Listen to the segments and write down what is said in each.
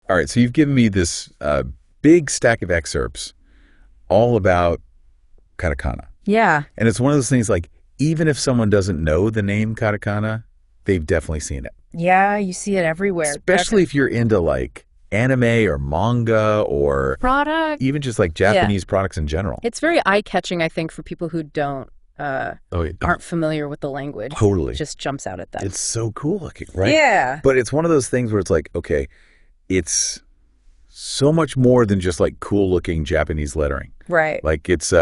All right, so you've given me this big stack of excerpts all about katakana. Yeah. And it's one of those things like, even if someone doesn't know the name katakana, they've definitely seen it. Yeah, you see it everywhere. Especially if you're into like anime or manga or product, even just like Japanese products in general. It's very eye-catching, I think, for people who don't aren't familiar with the language. Totally. It just jumps out at them. It's so cool looking, right? Yeah. But it's one of those things where it's like, okay, it's so much more than just like cool looking Japanese lettering. Right. Like it's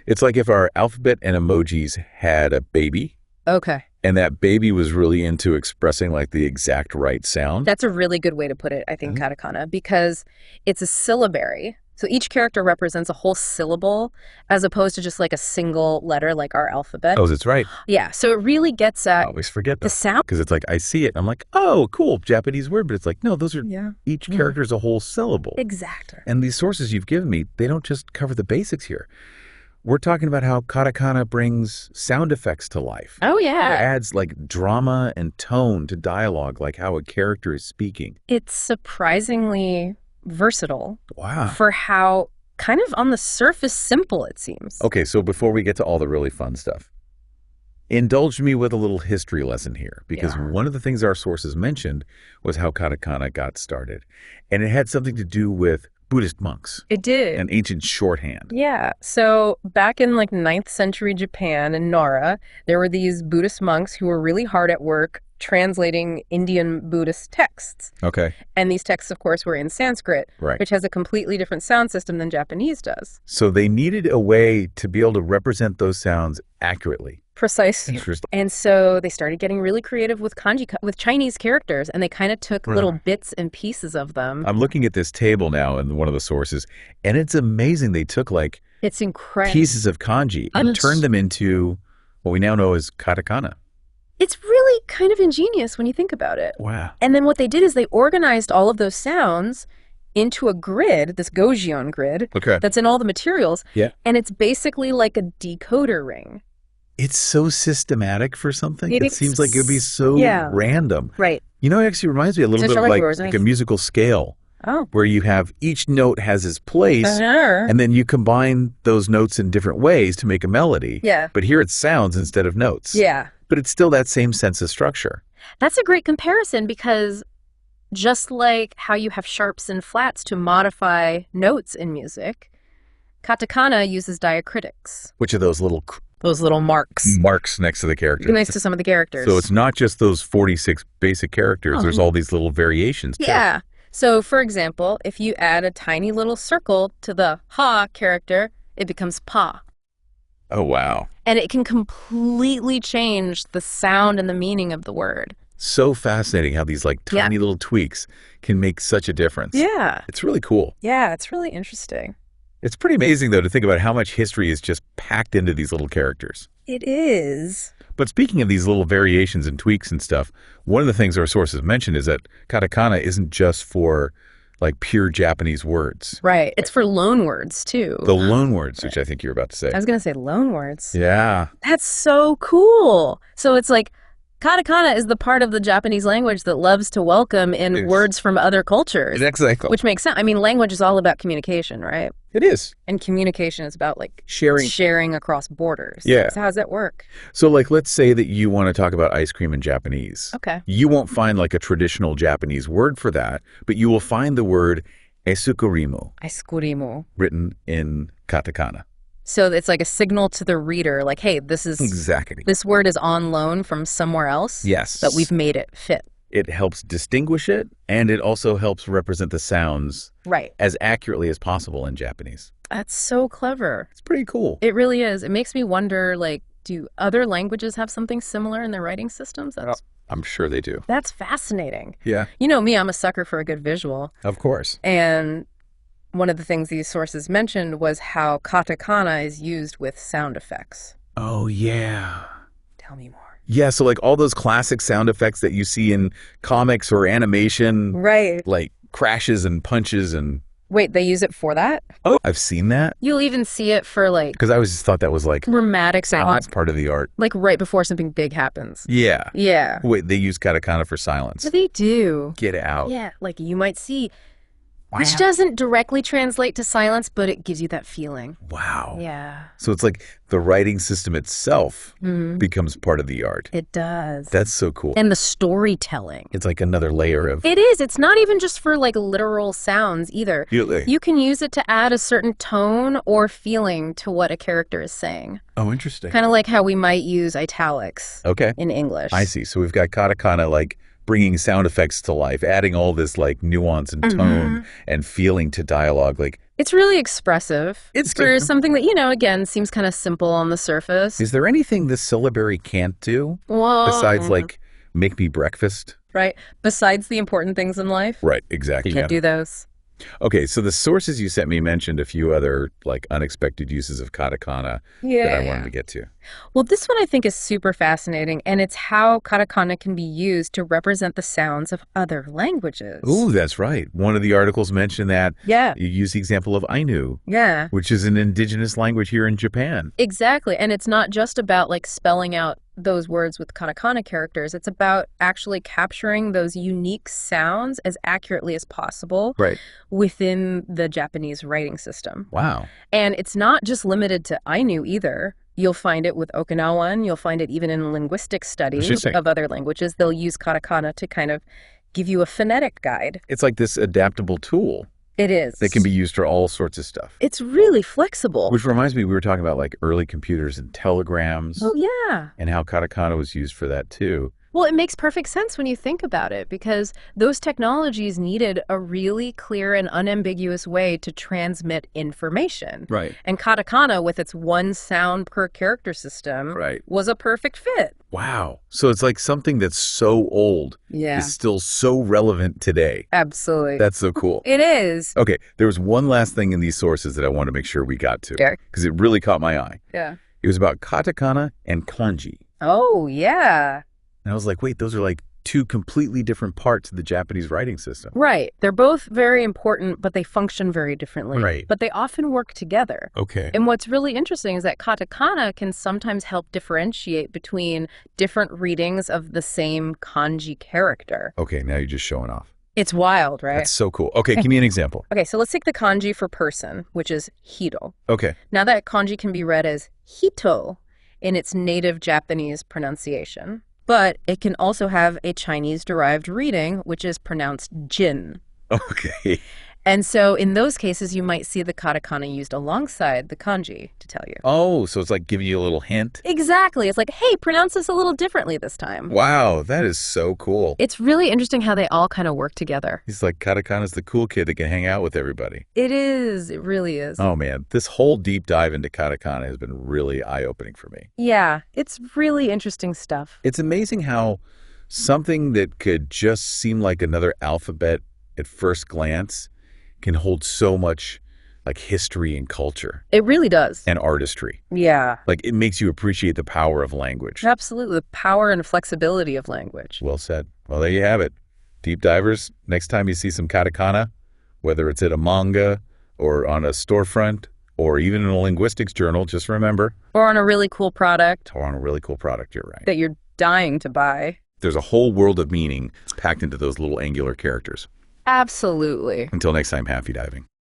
it's like if our alphabet and emojis had a baby. Okay. And that baby was really into expressing like the exact right sound. That's a really good way to put it, I think, katakana, because it's a syllabary. So each character represents a whole syllable as opposed to just like a single letter like our alphabet. Oh, that's right. Yeah. So it really gets at I always forget the sound. Because it's like I see it and I'm like, oh, cool, Japanese word. But it's like, no, those are each character is a whole syllable. Exactly. And these sources you've given me, they don't just cover the basics here. We're talking about how katakana brings sound effects to life. Oh, yeah. It adds like drama and tone to dialogue, like how a character is speaking. It's surprisingly versatile. Wow. For how kind of on the surface simple it seems. Okay, so before we get to all the really fun stuff, indulge me with a little history lesson here, because one of the things our sources mentioned was how katakana got started. And it had something to do with Buddhist monks. It did. And ancient shorthand. Yeah. So back in like 9th century Japan in Nara, there were these Buddhist monks who were really hard at work translating Indian Buddhist texts. Okay. And these texts, of course, were in Sanskrit, which has a completely different sound system than Japanese does. So they needed a way to be able to represent those sounds accurately. Precisely. Interesting. And so they started getting really creative with kanji, with Chinese characters, and they kind of took little bits and pieces of them. I'm looking at this table now in one of the sources, and it's amazing. They took like it's incredible pieces of kanji and turned them into what we now know as katakana. It's really kind of ingenious when you think about it. Wow. And then what they did is they organized all of those sounds into a grid, this Gojion grid, that's in all the materials. Yeah. And it's basically like a decoder ring. It's so systematic for something. It seems like it would be so random. Right. You know, it actually reminds me a little bit of like a musical scale. Oh. Where you have each note has its place, and then you combine those notes in different ways to make a melody. Yeah. But here it's sounds instead of notes. Yeah. But it's still that same sense of structure. That's a great comparison because just like how you have sharps and flats to modify notes in music, katakana uses diacritics. Which are those little marks. Marks next to the characters. Next to some of the characters. So it's not just those 46 basic characters. There's all these little variations too. Yeah. So for example, if you add a tiny little circle to the ha character, it becomes pa. Oh, wow. And it can completely change the sound and the meaning of the word. So fascinating how these like tiny little tweaks can make such a difference. Yeah. It's really cool. Yeah, it's really interesting. It's pretty amazing, though, to think about how much history is just packed into these little characters. It is. But speaking of these little variations and tweaks and stuff, one of the things our sources mentioned is that katakana isn't just for like pure Japanese words. Right. It's for loan words, too. The loan words, which I think you're about to say. I was going to say loan words. Yeah. That's so cool. So it's like katakana is the part of the Japanese language that loves to welcome in words from other cultures. Exactly. Which makes sense. I mean, language is all about communication, right? It is. And communication is about like sharing across borders. Yeah. So how does that work? So like, let's say that you want to talk about ice cream in Japanese. Okay. You won't find like a traditional Japanese word for that, but you will find the word esukurimu. Esukurimu. Written in katakana. So it's like a signal to the reader, like, hey, this word is on loan from somewhere else. Yes. But we've made it fit. It helps distinguish it, and it also helps represent the sounds as accurately as possible in Japanese. That's so clever. It's pretty cool. It really is. It makes me wonder, like, do other languages have something similar in their writing systems? I'm sure they do. That's fascinating. Yeah. You know me, I'm a sucker for a good visual. Of course. And one of the things these sources mentioned was how katakana is used with sound effects. Oh, yeah. Tell me more. Yeah, so like all those classic sound effects that you see in comics or animation. Right. Like crashes and punches and Wait, they use it for that? Oh, I've seen that. You'll even see it for like Because I always just thought that was like dramatic that's sounds, part of the art. like right before something big happens. Yeah. Yeah. Wait, they use katakana for silence. They do. Get out. Yeah, like you might see, Wow. which doesn't directly translate to silence, but it gives you that feeling. Wow. Yeah. So it's like the writing system itself Mhm. becomes part of the art. It does. That's so cool. And the storytelling. It's like another layer of... It is. It's not even just for like literal sounds either. You can use it to add a certain tone or feeling to what a character is saying. Oh, interesting. Kind of like how we might use italics in English. I see. So we've got katakana like bringing sound effects to life, adding all this like nuance and tone and feeling to dialogue. Like it's really expressive. It's for different. something that, again, seems kind of simple on the surface. Is there anything this syllabary can't do besides like make me breakfast? Right. Besides the important things in life. Right, exactly. Can't do those. Okay, so the sources you sent me mentioned a few other like unexpected uses of katakana that I wanted to get to. Well, this one I think is super fascinating, and it's how katakana can be used to represent the sounds of other languages. Ooh, that's right. One of the articles mentioned that. Yeah. You use the example of Ainu. Yeah. Which is an indigenous language here in Japan. Exactly. And it's not just about like spelling out those words with katakana characters. It's about actually capturing those unique sounds as accurately as possible within the Japanese writing system. Wow. And it's not just limited to Ainu either. You'll find it with Okinawan. You'll find it even in linguistic studies of other languages. They'll use katakana to kind of give you a phonetic guide. It's like this adaptable tool. It is. That can be used for all sorts of stuff. It's really flexible. Which reminds me, we were talking about like early computers and telegrams. Oh, yeah. And how katakana was used for that too. Well, it makes perfect sense when you think about it, because those technologies needed a really clear and unambiguous way to transmit information. Right. And katakana, with its one sound per character system, was a perfect fit. Wow. So it's like something that's so old is still so relevant today. Absolutely. That's so cool. It is. Okay, there was one last thing in these sources that I want to make sure we got to. Because it really caught my eye. Yeah. It was about katakana and kanji. Oh, yeah. And I was like, wait, those are like two completely different parts of the Japanese writing system. Right. They're both very important, but they function very differently. Right. But they often work together. Okay. And what's really interesting is that katakana can sometimes help differentiate between different readings of the same kanji character. Okay, now you're just showing off. It's wild, right? That's so cool. Okay, give me an example. Okay, so let's take the kanji for person, which is hiro. Okay. Now that kanji can be read as hito in its native Japanese pronunciation. But it can also have a Chinese-derived reading, which is pronounced jin. Okay. And so in those cases, you might see the katakana used alongside the kanji to tell you. Oh, so it's like giving you a little hint? Exactly. It's like, hey, pronounce this a little differently this time. Wow, that is so cool. It's really interesting how they all kind of work together. He's like, katakana's the cool kid that can hang out with everybody. It is. It really is. Oh, man. This whole deep dive into katakana has been really eye-opening for me. Yeah, it's really interesting stuff. It's amazing how something that could just seem like another alphabet at first glance can hold so much like history and culture. It really does. And artistry. Yeah. Like it makes you appreciate the power of language. Absolutely. The power and flexibility of language. Well said. Well, there you have it. Deep divers, next time you see some katakana, whether it's at a manga or on a storefront or even in a linguistics journal, just remember. Or on a really cool product. Or on a really cool product, you're right. That you're dying to buy. There's a whole world of meaning packed into those little angular characters. Absolutely. Until next time, happy diving.